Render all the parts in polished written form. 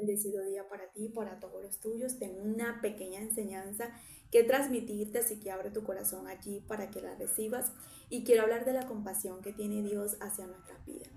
Bendecido día para ti y para todos los tuyos. Tengo una pequeña enseñanza que transmitirte, así que abre tu corazón allí para que la recibas. Y quiero hablar de la compasión que tiene Dios hacia nuestras vidas.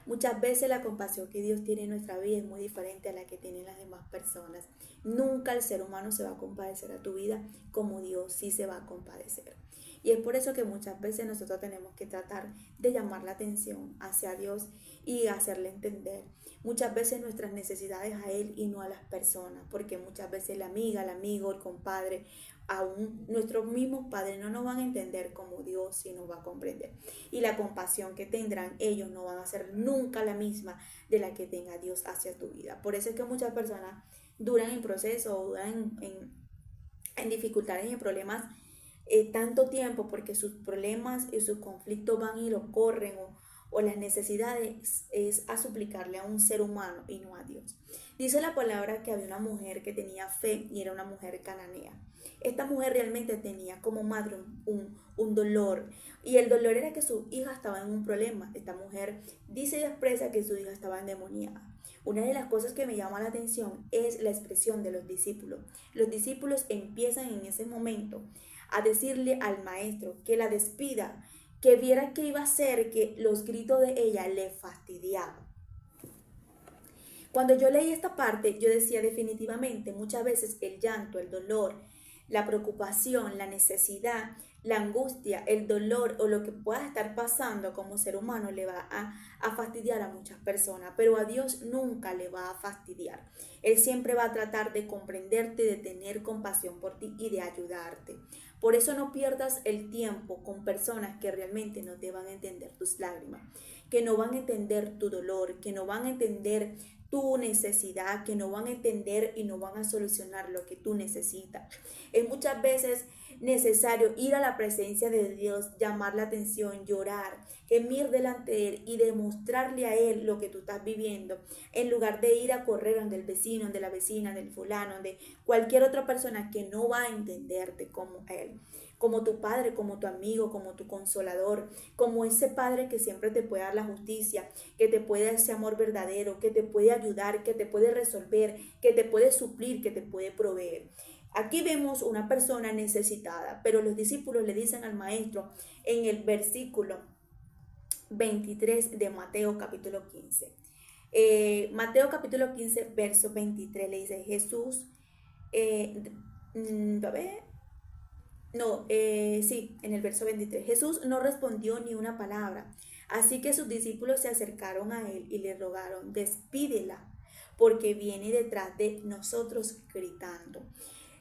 Muchas veces la compasión que Dios tiene en nuestra vida es muy diferente a la que tienen las demás personas. Nunca el ser humano se va a compadecer a tu vida como Dios sí se va a compadecer. Y es por eso que muchas veces nosotros tenemos que tratar de llamar la atención hacia Dios y hacerle entender muchas veces nuestras necesidades a Él y no a las personas, porque muchas veces la amiga, el amigo, el compadre, aún nuestros mismos padres no nos van a entender como Dios sí nos va a comprender. Y la compasión que tendrán ellos no van a ser nunca la misma de la que tenga Dios hacia tu vida. Por eso es que muchas personas duran en proceso o duran en dificultades y en problemas tanto tiempo porque sus problemas y sus conflictos van y lo corren o las necesidades es a suplicarle a un ser humano y no a Dios. Dice la palabra que había una mujer que tenía fe y era una mujer cananea. Esta mujer realmente tenía como madre un dolor y el dolor era que su hija estaba en un problema. Esta mujer dice y expresa que su hija estaba endemoniada. Una de las cosas que me llama la atención es la expresión de los discípulos. Los discípulos empiezan en ese momento a decirle al maestro que la despida, que viera qué iba a hacer, que los gritos de ella le fastidiaban. Cuando yo leí esta parte, yo decía definitivamente, muchas veces el llanto, el dolor, la preocupación, la necesidad, la angustia, el dolor o lo que pueda estar pasando como ser humano le va a fastidiar a muchas personas, pero a Dios nunca le va a fastidiar. Él siempre va a tratar de comprenderte, de tener compasión por ti y de ayudarte. Por eso no pierdas el tiempo con personas que realmente no te van a entender tus lágrimas, que no van a entender tu dolor, que no van a entender tu necesidad, que no van a entender y no van a solucionar lo que tú necesitas. Es muchas veces necesario ir a la presencia de Dios, llamar la atención, llorar, gemir delante de Él y demostrarle a Él lo que tú estás viviendo, en lugar de ir a correr donde el vecino, donde la vecina, del fulano, donde cualquier otra persona que no va a entenderte como Él, como tu padre, como tu amigo, como tu consolador, como ese padre que siempre te puede dar la justicia, que te puede dar ese amor verdadero, que te puede ayudar, que te puede resolver, que te puede suplir, que te puede proveer. Aquí vemos una persona necesitada, pero los discípulos le dicen al maestro en el versículo 23 de Mateo capítulo 15. Mateo capítulo 15, verso 23 le dice Jesús, a ver, no, sí, en el verso 23. Jesús no respondió ni una palabra. Así que sus discípulos se acercaron a él y le rogaron, despídela, porque viene detrás de nosotros gritando.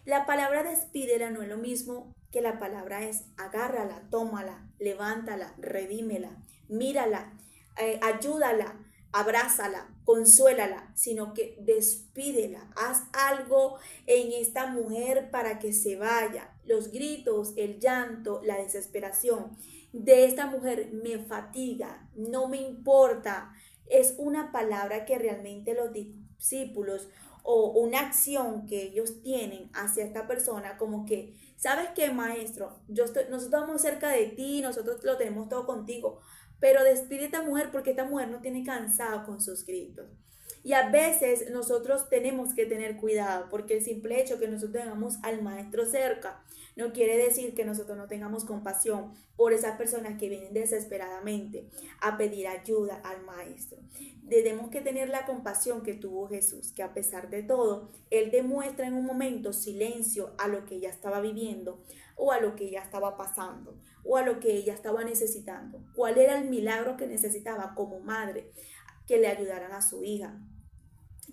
La palabra despídela no es lo mismo que la palabra es agárrala, tómala, levántala, redímela, mírala, ayúdala, abrázala, consuélala, sino que despídela, haz algo en esta mujer para que se vaya. Los gritos, el llanto, la desesperación de esta mujer me fatiga, no me importa. Es una palabra que realmente los discípulos o una acción que ellos tienen hacia esta persona, como que, ¿sabes qué, maestro? Nosotros estamos cerca de ti, nosotros lo tenemos todo contigo, pero despide a esta mujer porque esta mujer no tiene cansado con sus gritos. Y a veces nosotros tenemos que tener cuidado porque el simple hecho que nosotros tengamos al maestro cerca no quiere decir que nosotros no tengamos compasión por esas personas que vienen desesperadamente a pedir ayuda al maestro. Tenemos que tener la compasión que tuvo Jesús, que a pesar de todo, Él demuestra en un momento silencio a lo que ella estaba viviendo o a lo que ella estaba pasando o a lo que ella estaba necesitando. ¿Cuál era el milagro que necesitaba como madre? Que le ayudaran a su hija,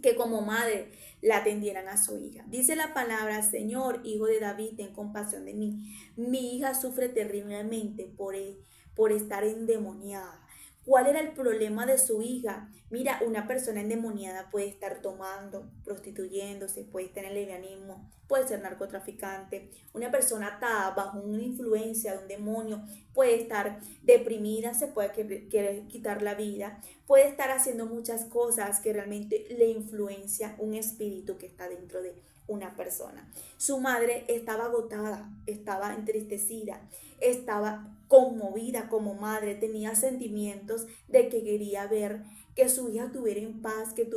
que como madre la atendieran a su hija. Dice la palabra, Señor, hijo de David, ten compasión de mí. Mi hija sufre terriblemente por estar endemoniada. ¿Cuál era el problema de su hija? Mira, una persona endemoniada puede estar tomando, prostituyéndose, puede estar en el lesbianismo, puede ser narcotraficante. Una persona atada bajo una influencia de un demonio puede estar deprimida, se puede querer quitar la vida, puede estar haciendo muchas cosas que realmente le influencia un espíritu que está dentro de una persona. Su madre estaba agotada, estaba entristecida, estaba conmovida como madre, tenía sentimientos de que quería ver que su hija tuviera en paz, que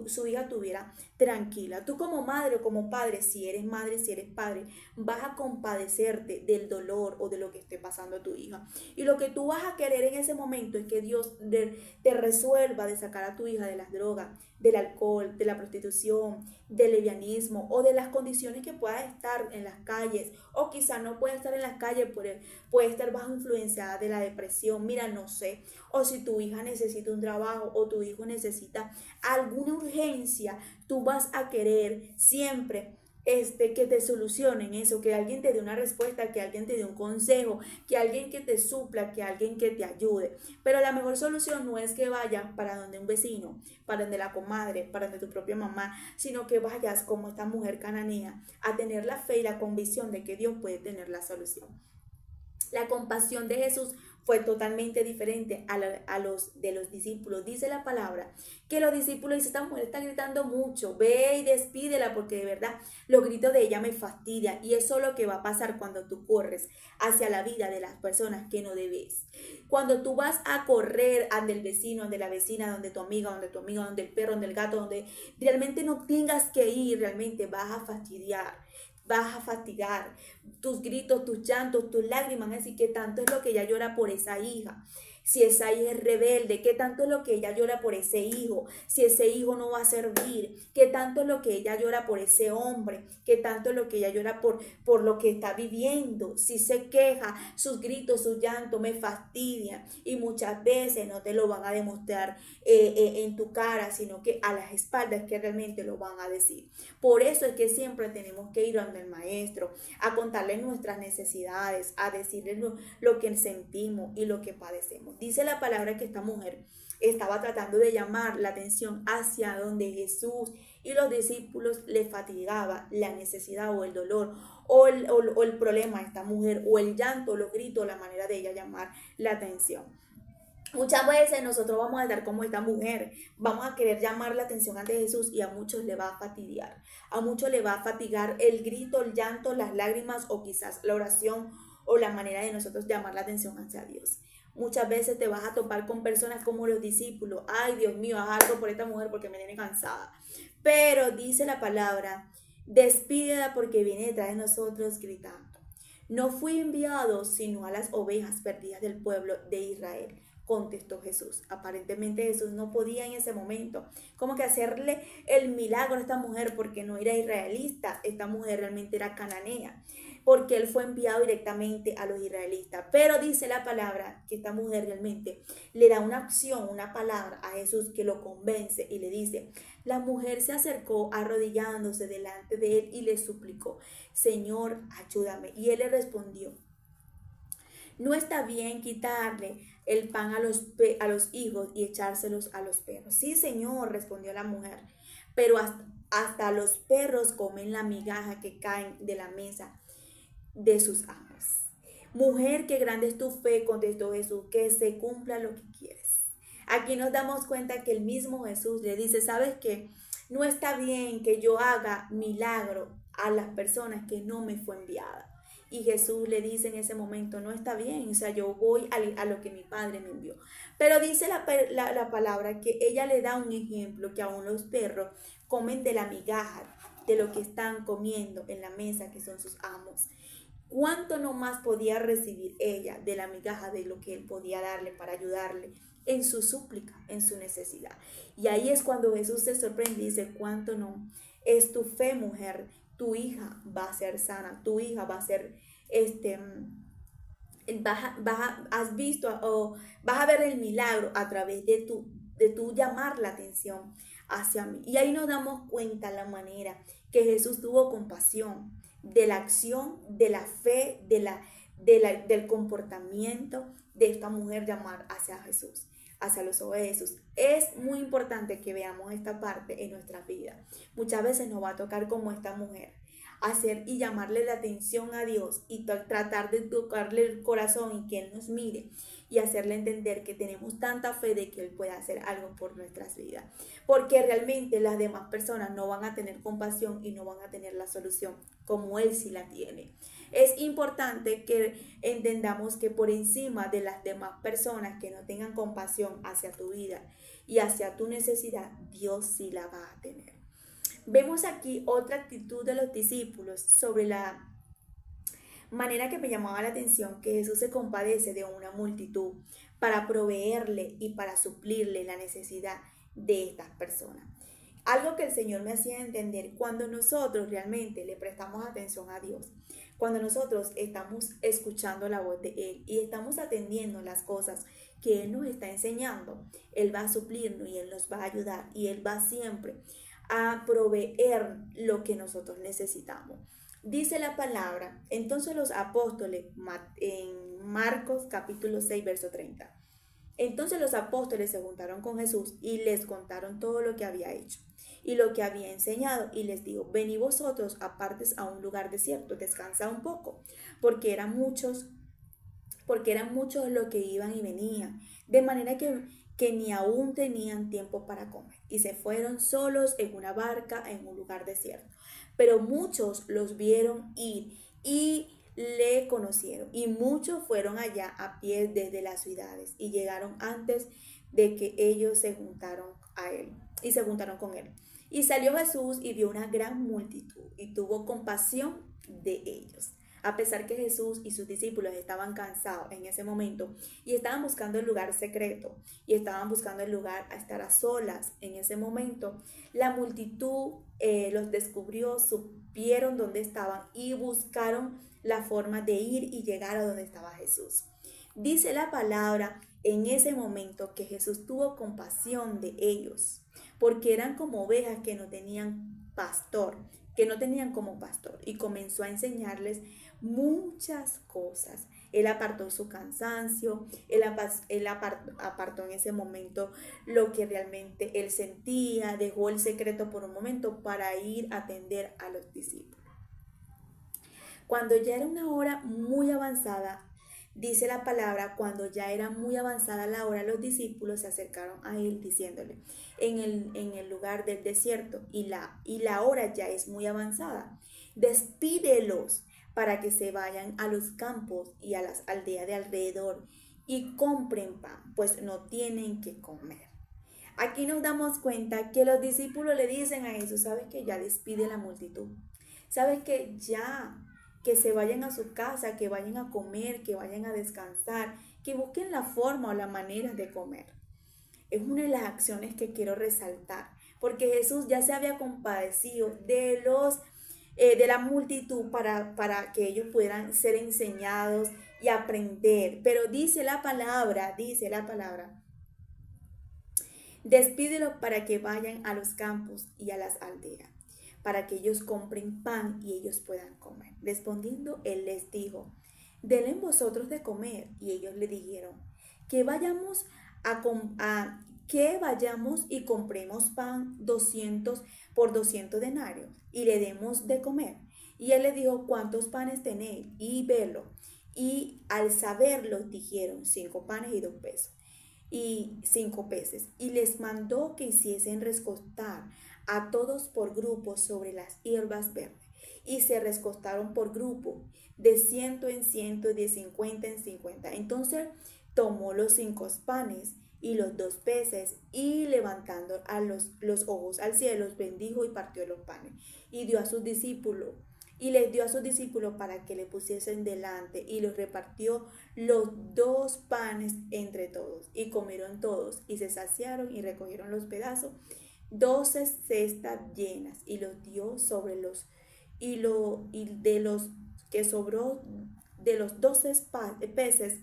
su hija tuviera tranquila. Tú como madre o como padre, si eres madre, si eres padre, vas a compadecerte del dolor o de lo que esté pasando a tu hija. Y lo que tú vas a querer en ese momento es que Dios te resuelva de sacar a tu hija de las drogas, del alcohol, de la prostitución, del lesbianismo o de las condiciones que pueda estar en las calles, o quizá no pueda estar en las calles, puede estar bajo influencia de la depresión, mira, no sé, o si tu hija necesita un trabajo o tu hijo necesita alguna urgencia, tú vas a querer siempre que te solucionen eso, que alguien te dé una respuesta, que alguien te dé un consejo, que alguien que te supla, que alguien que te ayude. Pero la mejor solución no es que vayas para donde un vecino, para donde la comadre, para donde tu propia mamá, sino que vayas como esta mujer cananea a tener la fe y la convicción de que Dios puede tener la solución. La compasión de Jesús fue totalmente diferente a los de los discípulos. Dice la palabra que los discípulos dicen, esta mujer está gritando mucho, ve y despídela porque de verdad los gritos de ella me fastidian. Y eso es lo que va a pasar cuando tú corres hacia la vida de las personas que no debes. Cuando tú vas a correr ante el vecino, ante la vecina, donde tu amiga, donde el perro, donde el gato, donde realmente no tengas que ir, realmente vas a fastidiar. Vas a fatigar tus gritos, tus llantos, tus lágrimas, así que tanto es lo que ella llora por esa hija. Si esa hija es rebelde, qué tanto es lo que ella llora por ese hijo, si ese hijo no va a servir, qué tanto es lo que ella llora por ese hombre, qué tanto es lo que ella llora por lo que está viviendo, si se queja, sus gritos, sus llantos me fastidian y muchas veces no te lo van a demostrar en tu cara, sino que a las espaldas que realmente lo van a decir. Por eso es que siempre tenemos que ir donde el maestro, a contarle nuestras necesidades, a decirle lo que sentimos y lo que padecemos. Dice la palabra que esta mujer estaba tratando de llamar la atención hacia donde Jesús y los discípulos le fatigaba la necesidad o el dolor o el problema de esta mujer o el llanto, los gritos, la manera de ella llamar la atención. Muchas veces nosotros vamos a estar como esta mujer, vamos a querer llamar la atención ante Jesús y a muchos le va a fastidiar, a muchos le va a fatigar el grito, el llanto, las lágrimas o quizás la oración o la manera de nosotros llamar la atención hacia Dios. Muchas veces te vas a topar con personas como los discípulos. Ay, Dios mío, haz algo por esta mujer porque me tiene cansada. Pero dice la palabra, despídela porque viene detrás de nosotros gritando. No fui enviado sino a las ovejas perdidas del pueblo de Israel, contestó Jesús. Aparentemente Jesús no podía en ese momento como que hacerle el milagro a esta mujer porque no era israelita, esta mujer realmente era cananea, porque él fue enviado directamente a los israelitas. Pero dice la palabra que esta mujer realmente le da una acción, una palabra a Jesús que lo convence y le dice, la mujer se acercó arrodillándose delante de él y le suplicó, Señor, ayúdame. Y él le respondió, no está bien quitarle el pan a los hijos y echárselos a los perros. Sí, Señor, respondió la mujer, pero hasta los perros comen la migaja que caen de la mesa de sus amos. Mujer, qué grande es tu fe, contestó Jesús, que se cumpla lo que quieres. Aquí nos damos cuenta que el mismo Jesús le dice, ¿sabes qué? No está bien que yo haga milagro a las personas que no me fue enviada. Y Jesús le dice en ese momento, no está bien, o sea, yo voy a lo que mi Padre me envió. Pero dice la palabra que ella le da un ejemplo, que aún los perros comen de la migaja, de lo que están comiendo en la mesa, que son sus amos. ¿Cuánto no más podía recibir ella de la migaja de lo que él podía darle para ayudarle en su súplica, en su necesidad? Y ahí es cuando Jesús se sorprende y dice, ¿cuánto no? Es tu fe, mujer, tu hija va a ser sana, tu hija va a ser, has visto o vas a ver el milagro a través de tu llamar la atención hacia mí. Y ahí nos damos cuenta la manera que Jesús tuvo compasión de la acción, de la fe, del comportamiento de esta mujer llamar hacia Jesús, hacia los ojos de Jesús. Es muy importante que veamos esta parte en nuestra vida. Muchas veces nos va a tocar como esta mujer. hacer y llamarle la atención a Dios y tratar de tocarle el corazón y que Él nos mire y hacerle entender que tenemos tanta fe de que Él pueda hacer algo por nuestras vidas. Porque realmente las demás personas no van a tener compasión y no van a tener la solución como Él sí la tiene. Es importante que entendamos que por encima de las demás personas que no tengan compasión hacia tu vida y hacia tu necesidad, Dios sí la va a tener. Vemos aquí otra actitud de los discípulos sobre la manera que me llamaba la atención, que Jesús se compadece de una multitud para proveerle y para suplirle la necesidad de estas personas. Algo que el Señor me hacía entender, cuando nosotros realmente le prestamos atención a Dios, cuando nosotros estamos escuchando la voz de Él y estamos atendiendo las cosas que Él nos está enseñando, Él va a suplirnos y Él nos va a ayudar y Él va siempre a proveer lo que nosotros necesitamos. Dice la palabra, entonces los apóstoles, en Marcos capítulo 6, verso 30. Entonces los apóstoles se juntaron con Jesús y les contaron todo lo que había hecho y lo que había enseñado, y les dijo: venid vosotros apartes a un lugar desierto, descansa un poco, porque eran muchos los que iban y venían, de manera que ni aún tenían tiempo para comer, y se fueron solos en una barca en un lugar desierto. Pero muchos los vieron ir y le conocieron, y muchos fueron allá a pie desde las ciudades y llegaron antes de que ellos se juntaron con él. Y salió Jesús y vio una gran multitud y tuvo compasión de ellos. A pesar que Jesús y sus discípulos estaban cansados en ese momento y estaban buscando el lugar secreto y estaban buscando el lugar a estar a solas en ese momento, la multitud los descubrió, supieron dónde estaban y buscaron la forma de ir y llegar a donde estaba Jesús. Dice la palabra en ese momento que Jesús tuvo compasión de ellos, porque eran como ovejas que no tenían pastor, como pastor, y comenzó a enseñarles muchas cosas. Él apartó su cansancio, él apartó en ese momento lo que realmente él sentía, dejó el secreto por un momento para ir a atender a los discípulos. Cuando ya era una hora muy avanzada, dice la palabra, cuando ya era muy avanzada la hora, los discípulos se acercaron a él diciéndole, en el lugar del desierto, y la hora ya es muy avanzada, despídelos para que se vayan a los campos y a las aldeas de alrededor y compren pan, pues no tienen que comer. Aquí nos damos cuenta que los discípulos le dicen a Jesús: sabes que ya despide la multitud, sabes que ya, que se vayan a su casa, que vayan a comer, que vayan a descansar, que busquen la forma o la manera de comer. Es una de las acciones que quiero resaltar, porque Jesús ya se había compadecido de la multitud para que ellos pudieran ser enseñados y aprender. Pero dice la palabra, despídelos para que vayan a los campos y a las aldeas, para que ellos compren pan y ellos puedan comer. Respondiendo, él les dijo: denle vosotros de comer. Y ellos le dijeron: que vayamos y compremos pan 200 por 200 denarios y le demos de comer. Y él les dijo: ¿cuántos panes tenéis? Y velo. Y al saberlo dijeron: 5 panes y 2 pesos. Y 5 peces. Y les mandó que hiciesen recostar a todos por grupos sobre las hierbas verdes. Y se recostaron por grupo, de 100 en 100, de 50 en 50. Entonces tomó los 5 panes y los 2 peces, y levantando los ojos al cielo, bendijo y partió los panes. Y dio a sus discípulos, y les dio a sus discípulos para que le pusiesen delante, y los repartió los 2 panes entre todos. Y comieron todos, y se saciaron, y recogieron los pedazos, 12 cestas llenas, y los dio sobre y de los que sobró de los 12 peces,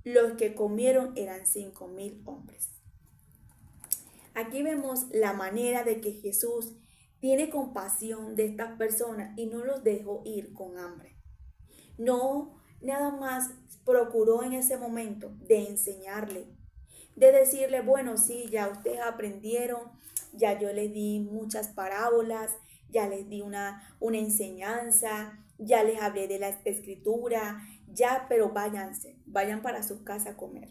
los que comieron eran 5,000 hombres. Aquí vemos la manera de que Jesús tiene compasión de estas personas y no los dejó ir con hambre. No, nada más procuró en ese momento de enseñarle, de decirle: bueno, sí, ya ustedes aprendieron, ya yo les di muchas parábolas, ya les di una enseñanza, ya les hablé de la escritura, ya, pero váyanse, vayan para sus casas a comer.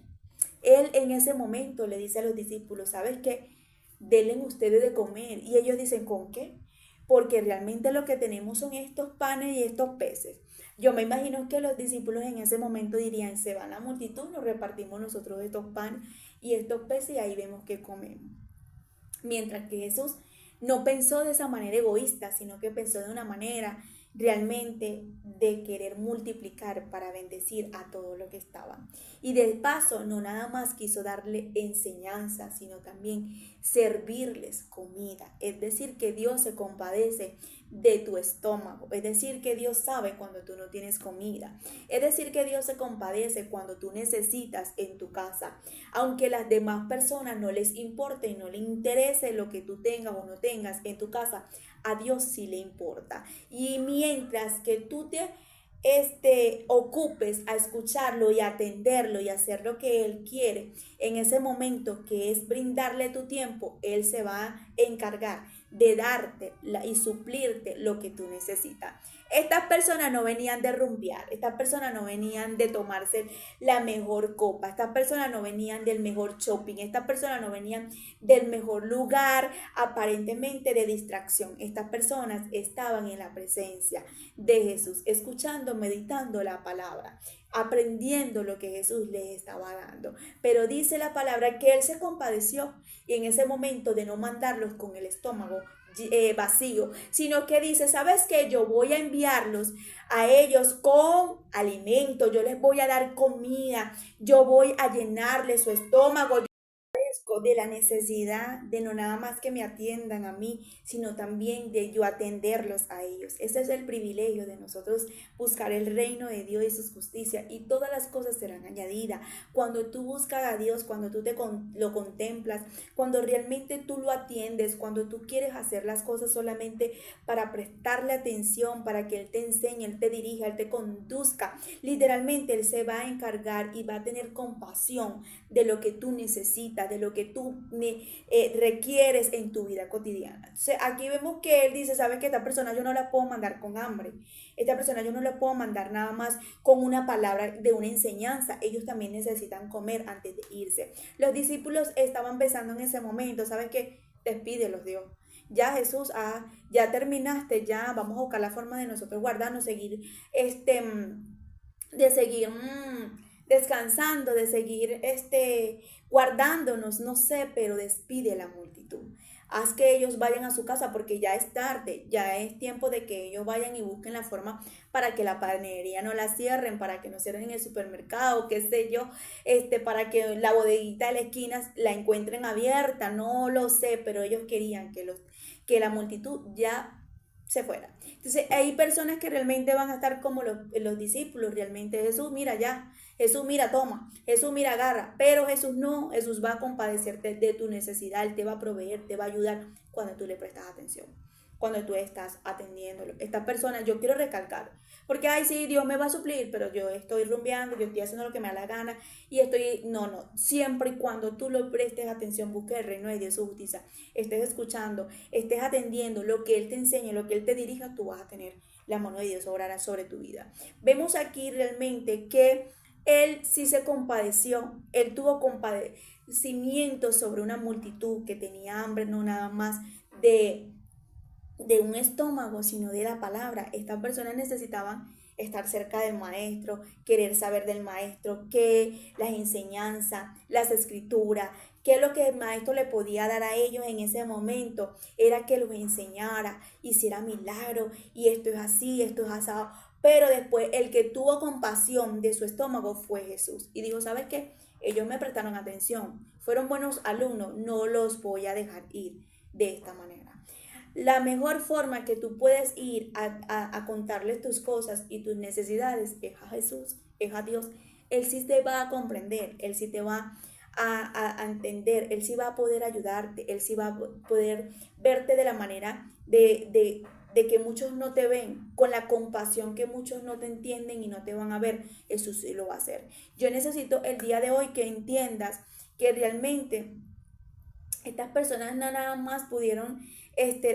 Él en ese momento le dice a los discípulos, ¿sabes qué? Denle ustedes de comer. Y ellos dicen, ¿con qué? Porque realmente lo que tenemos son estos panes y estos peces. Yo me imagino que los discípulos en ese momento dirían, se va la multitud, nos repartimos nosotros estos panes y estos peces y ahí vemos qué comemos. Mientras que Jesús no pensó de esa manera egoísta, sino que pensó de una manera realmente de querer multiplicar para bendecir a todo lo que estaba. Y de paso, no nada más quiso darle enseñanza, sino también servirles comida. Es decir, que Dios se compadece de tu estómago. Es decir, que Dios sabe cuando tú no tienes comida. Es decir, que Dios se compadece cuando tú necesitas en tu casa. Aunque las demás personas no les importe y no les interese lo que tú tengas o no tengas en tu casa, a Dios sí le importa. Y mientras que tú te ocupes a escucharlo y a atenderlo y hacer lo que Él quiere, en ese momento que es brindarle tu tiempo, Él se va a encargar de darte y suplirte lo que tú necesitas. Estas personas no venían de rumbear, estas personas no venían de tomarse la mejor copa, estas personas no venían del mejor shopping, estas personas no venían del mejor lugar aparentemente de distracción. Estas personas estaban en la presencia de Jesús, escuchando, meditando la palabra, aprendiendo lo que Jesús les estaba dando. Pero dice la palabra que Él se compadeció y en ese momento de no mandarlos con el estómago vacío, sino que dice, ¿sabes qué? Yo voy a enviarlos a ellos con alimento, yo les voy a dar comida, yo voy a llenarles su estómago, de la necesidad de no nada más que me atiendan a mí, sino también de yo atenderlos a ellos. Ese es el privilegio de nosotros buscar el reino de Dios y su justicia y todas las cosas serán añadidas. Cuando tú buscas a Dios, cuando tú lo contemplas, cuando realmente tú lo atiendes, cuando tú quieres hacer las cosas solamente para prestarle atención, para que Él te enseñe, Él te dirija, Él te conduzca, literalmente Él se va a encargar y va a tener compasión de lo que tú necesitas, de lo que tú requieres en tu vida cotidiana. Entonces, aquí vemos que Él dice, ¿sabes qué? Esta persona yo no la puedo mandar con hambre. Esta persona yo no la puedo mandar nada más con una palabra de una enseñanza. Ellos también necesitan comer antes de irse. Los discípulos estaban pensando en ese momento, ¿sabes qué? Despídelos, Dios. Ya Jesús, ya terminaste, ya vamos a buscar la forma de nosotros guardarnos, seguir, de seguir descansando, de seguir guardándonos, no sé, pero despide la multitud. Haz que ellos vayan a su casa porque ya es tarde, ya es tiempo de que ellos vayan y busquen la forma para que la panadería no la cierren, para que no cierren el supermercado, qué sé yo, para que la bodeguita de la esquina la encuentren abierta, no lo sé, pero ellos querían que la multitud ya se fuera. Entonces hay personas que realmente van a estar como los discípulos, realmente Jesús, mira ya, Jesús, mira, toma, Jesús, mira, agarra, pero Jesús no, Jesús va a compadecerte de tu necesidad, Él te va a proveer, te va a ayudar cuando tú le prestas atención, cuando tú estás atendiéndolo. Estas personas, yo quiero recalcar, porque, ay, sí, Dios me va a suplir, pero yo estoy rumbeando, yo estoy haciendo lo que me da la gana y no, siempre y cuando tú lo prestes atención, busques el reino de Dios, su justicia, estés escuchando, estés atendiendo lo que Él te enseñe, lo que Él te dirija, tú vas a tener la mano de Dios obrará sobre tu vida. Vemos aquí realmente que Él sí se compadeció, Él tuvo compadecimiento sobre una multitud que tenía hambre, no nada más de un estómago, sino de la palabra. Estas personas necesitaban estar cerca del maestro, querer saber del maestro, qué las enseñanzas, las escrituras, qué lo que el maestro le podía dar a ellos en ese momento, era que los enseñara, hiciera milagros, y esto es así, esto es asado. Pero después el que tuvo compasión de su estómago fue Jesús. Y dijo, ¿sabes qué? Ellos me prestaron atención, fueron buenos alumnos, no los voy a dejar ir de esta manera. La mejor forma que tú puedes ir a contarles tus cosas y tus necesidades es a Jesús, es a Dios. Él sí te va a comprender, Él sí te va a entender, Él sí va a poder ayudarte, Él sí va a poder verte de la manera de que muchos no te ven, con la compasión que muchos no te entienden y no te van a ver. Eso sí lo va a hacer. Yo necesito el día de hoy que entiendas que realmente Estas personas no nada más pudieron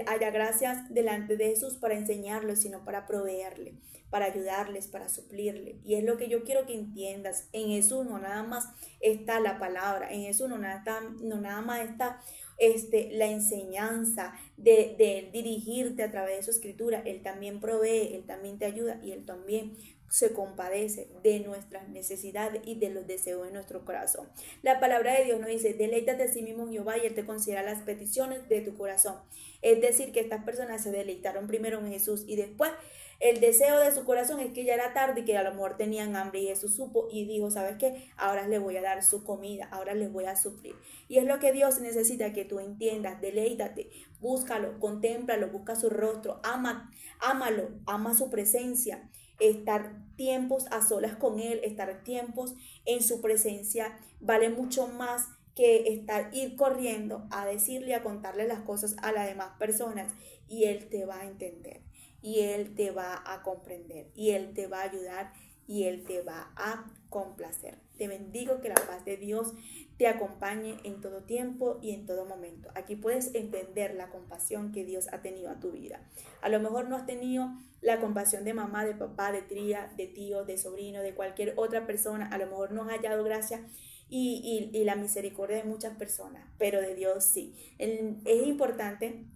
hallar gracias delante de Jesús para enseñarles, sino para proveerle, para ayudarles, para suplirle. Y es lo que yo quiero que entiendas. En Jesús no nada más está la palabra, en Jesús no nada más está la enseñanza de dirigirte a través de su escritura. Él también provee, Él también te ayuda y Él también se compadece de nuestras necesidades y de los deseos de nuestro corazón. La palabra de Dios nos dice: deleítate a sí mismo en Jehová y Él te concederá las peticiones de tu corazón. Es decir, que estas personas se deleitaron primero en Jesús y después el deseo de su corazón es que ya era tarde y que a lo mejor tenían hambre, y Jesús supo y dijo: ¿sabes qué? Ahora les voy a dar su comida, ahora les voy a suplir. Y es lo que Dios necesita que tú entiendas. Deleítate, búscalo, contémplalo, busca su rostro, ámalo, ama su presencia. Estar tiempos a solas con Él, estar tiempos en su presencia vale mucho más que ir corriendo a decirle, a contarle las cosas a las demás personas, y Él te va a entender, y Él te va a comprender, y Él te va a ayudar, y Él te va a complacer. Te bendigo, que la paz de Dios te acompañe en todo tiempo y en todo momento. Aquí puedes entender la compasión que Dios ha tenido a tu vida. A lo mejor no has tenido la compasión de mamá, de papá, de tía, de tío, de sobrino, de cualquier otra persona. A lo mejor no has hallado gracia y la misericordia de muchas personas, pero de Dios sí. Es importante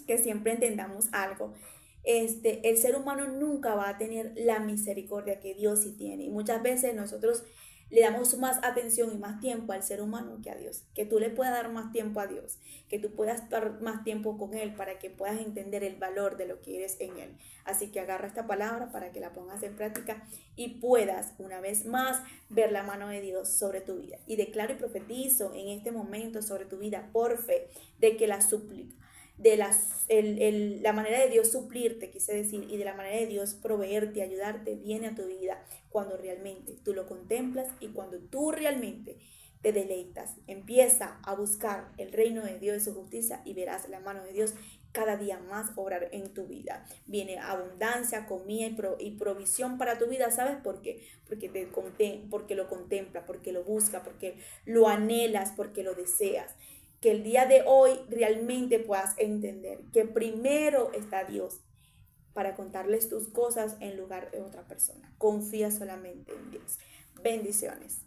que siempre entendamos algo. El ser humano nunca va a tener la misericordia que Dios sí tiene. Y muchas veces nosotros le damos más atención y más tiempo al ser humano que a Dios. Que tú le puedas dar más tiempo a Dios, que tú puedas estar más tiempo con Él para que puedas entender el valor de lo que eres en Él. Así que agarra esta palabra para que la pongas en práctica y puedas una vez más ver la mano de Dios sobre tu vida. Y declaro y profetizo en este momento sobre tu vida por fe de que la súplica, de la manera de Dios suplirte, quise decir, y de la manera de Dios proveerte, ayudarte, viene a tu vida cuando realmente tú lo contemplas y cuando tú realmente te deleitas. Empieza a buscar el reino de Dios y su justicia y verás la mano de Dios cada día más obrar en tu vida. Viene abundancia, comida y provisión para tu vida. ¿Sabes por qué? Porque lo contempla, porque lo busca, porque lo anhelas, porque lo deseas. Que el día de hoy realmente puedas entender que primero está Dios para contarles tus cosas en lugar de otra persona. Confía solamente en Dios. Bendiciones.